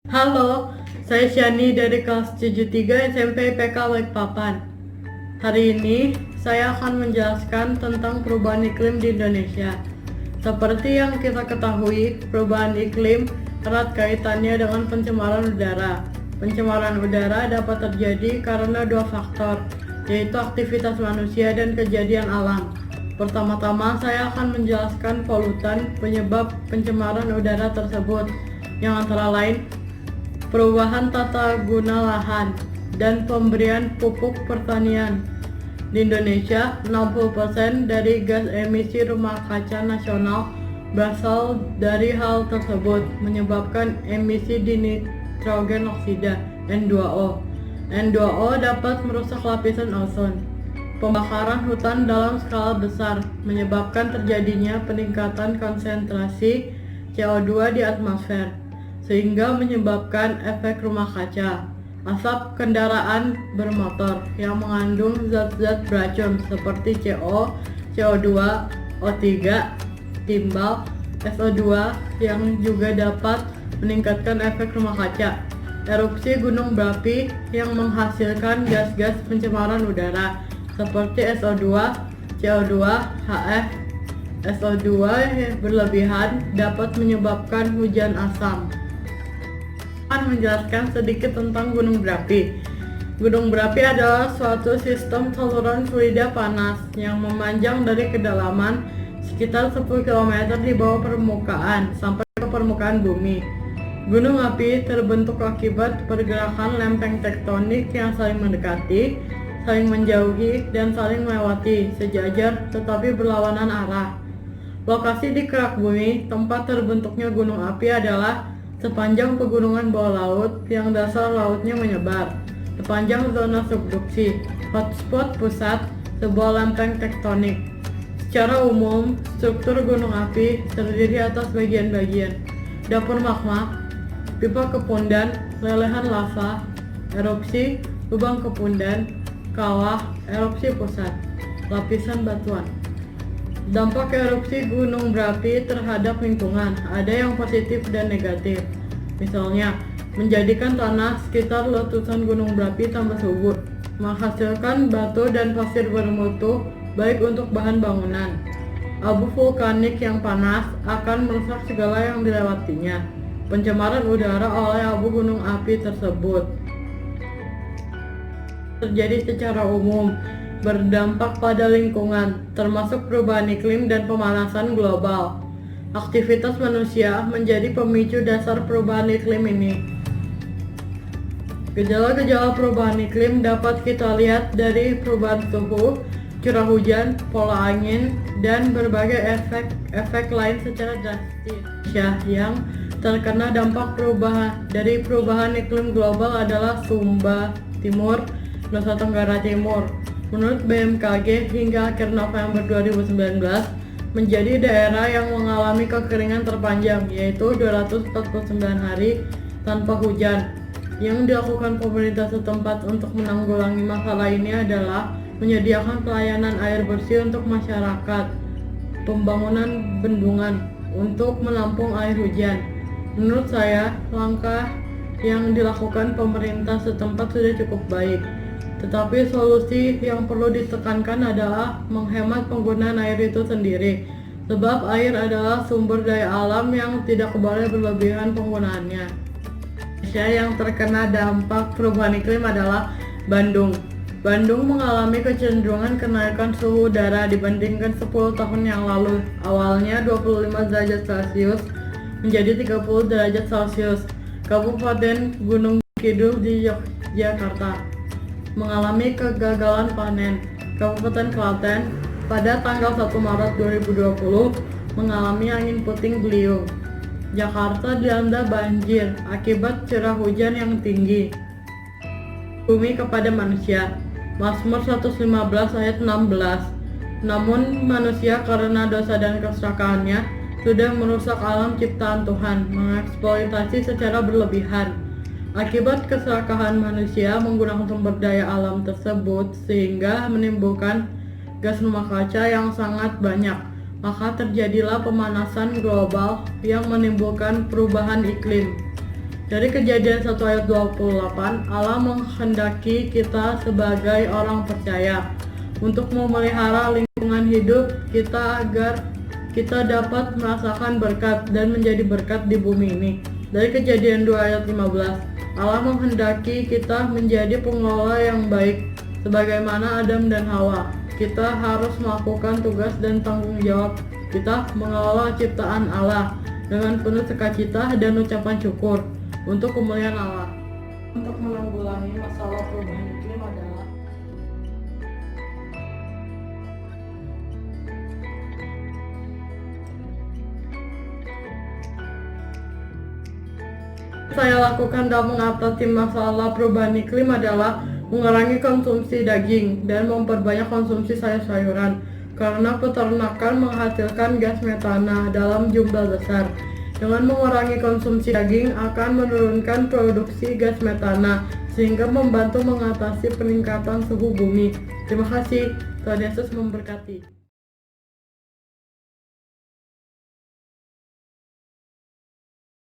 Halo, saya Shani dari kelas 73 SMP IPK Balikpapan. Hari ini saya akan menjelaskan tentang perubahan iklim di Indonesia. Seperti yang kita ketahui, perubahan iklim erat kaitannya dengan pencemaran udara. Pencemaran udara dapat terjadi karena dua faktor, yaitu aktivitas manusia dan kejadian alam. Pertama-tama saya akan menjelaskan polutan penyebab pencemaran udara tersebut, yang antara lain perubahan tata guna lahan, dan pemberian pupuk pertanian. Di Indonesia, 60% dari gas emisi rumah kaca nasional berasal dari hal tersebut, menyebabkan emisi nitrogen oksida N2O. N2O dapat merusak lapisan ozon. Pembakaran hutan dalam skala besar menyebabkan terjadinya peningkatan konsentrasi CO2 di atmosfer, sehingga menyebabkan efek rumah kaca. Asap kendaraan bermotor yang mengandung zat-zat beracun seperti CO, CO2, O3, timbal, SO2 yang juga dapat meningkatkan efek rumah kaca. Erupsi gunung berapi yang menghasilkan gas-gas pencemaran udara seperti SO2, CO2, HF, SO2 berlebihan dapat menyebabkan hujan asam. Akan menjelaskan sedikit tentang gunung berapi. Gunung berapi adalah suatu sistem saluran fluida panas yang memanjang dari kedalaman sekitar 10 km di bawah permukaan sampai ke permukaan bumi. Gunung api terbentuk akibat pergerakan lempeng tektonik yang saling mendekati, saling menjauhi, dan saling melewati sejajar tetapi berlawanan arah. Lokasi di kerak bumi tempat terbentuknya gunung api adalah sepanjang pegunungan bawah laut yang dasar lautnya menyebar, sepanjang zona subduksi, hotspot pusat, sebuah lempeng tektonik. Secara umum, struktur gunung api terdiri atas bagian-bagian: dapur magma, pipa kepundan, lelehan lava, erupsi, lubang kepundan, kawah, erupsi pusat, lapisan batuan. Dampak erupsi gunung berapi terhadap lingkungan ada yang positif dan negatif. Misalnya, menjadikan tanah sekitar letusan gunung berapi tambah subur, menghasilkan batu dan pasir bermutu baik untuk bahan bangunan. Abu vulkanik yang panas akan merusak segala yang dilewatinya. Pencemaran udara oleh abu gunung api tersebut terjadi secara umum, berdampak pada lingkungan, termasuk perubahan iklim dan pemanasan global. Aktivitas manusia menjadi pemicu dasar perubahan iklim ini. Gejala-gejala perubahan iklim dapat kita lihat dari perubahan suhu, curah hujan, pola angin, dan berbagai efek lain secara drastis. Yang terkena dampak perubahan iklim global adalah Sumba Timur, Nusa Tenggara Timur. Menurut BMKG, hingga akhir November 2019 menjadi daerah yang mengalami kekeringan terpanjang, yaitu 249 hari tanpa hujan. Yang dilakukan pemerintah setempat untuk menanggulangi masalah ini adalah menyediakan pelayanan air bersih untuk masyarakat, pembangunan bendungan untuk menampung air hujan. Menurut saya, langkah yang dilakukan pemerintah setempat sudah cukup baik. Tetapi solusi yang perlu ditekankan adalah menghemat penggunaan air itu sendiri, sebab air adalah sumber daya alam yang tidak boleh berlebihan penggunaannya. Indonesia yang terkena dampak perubahan iklim adalah Bandung. Bandung mengalami kecenderungan kenaikan suhu udara dibandingkan 10 tahun yang lalu. Awalnya 25 derajat Celcius menjadi 30 derajat Celcius. Kabupaten Gunung Kidul di Yogyakarta mengalami kegagalan panen. Kabupaten Klaten pada tanggal 1 Maret 2020 mengalami angin puting beliung. Jakarta dilanda banjir akibat curah hujan yang tinggi. Bumi kepada manusia. Mazmur 115 ayat 16. Namun manusia karena dosa dan keserakahannya sudah merusak alam ciptaan Tuhan, mengeksploitasi secara berlebihan. Akibat keserakahan manusia menggunakan sumber daya alam tersebut sehingga menimbulkan gas rumah kaca yang sangat banyak, maka terjadilah pemanasan global yang menimbulkan perubahan iklim. Dari Kejadian 1 ayat 28, Allah menghendaki kita sebagai orang percaya untuk memelihara lingkungan hidup kita agar kita dapat merasakan berkat dan menjadi berkat di bumi ini. Dari Kejadian 2 ayat 15, Allah menghendaki kita menjadi pengelola yang baik sebagaimana Adam dan Hawa. Kita harus melakukan tugas dan tanggung jawab kita mengelola ciptaan Allah dengan penuh sukacita dan ucapan syukur untuk kemuliaan Allah. Untuk menanggulangi masalah perubahan iklim adalah saya lakukan dalam mengatasi masalah perubahan iklim adalah mengurangi konsumsi daging dan memperbanyak konsumsi sayur-sayuran karena peternakan menghasilkan gas metana dalam jumlah besar. Dengan mengurangi konsumsi daging akan menurunkan produksi gas metana sehingga membantu mengatasi peningkatan suhu bumi. Terima kasih. Tuhan Yesus memberkati.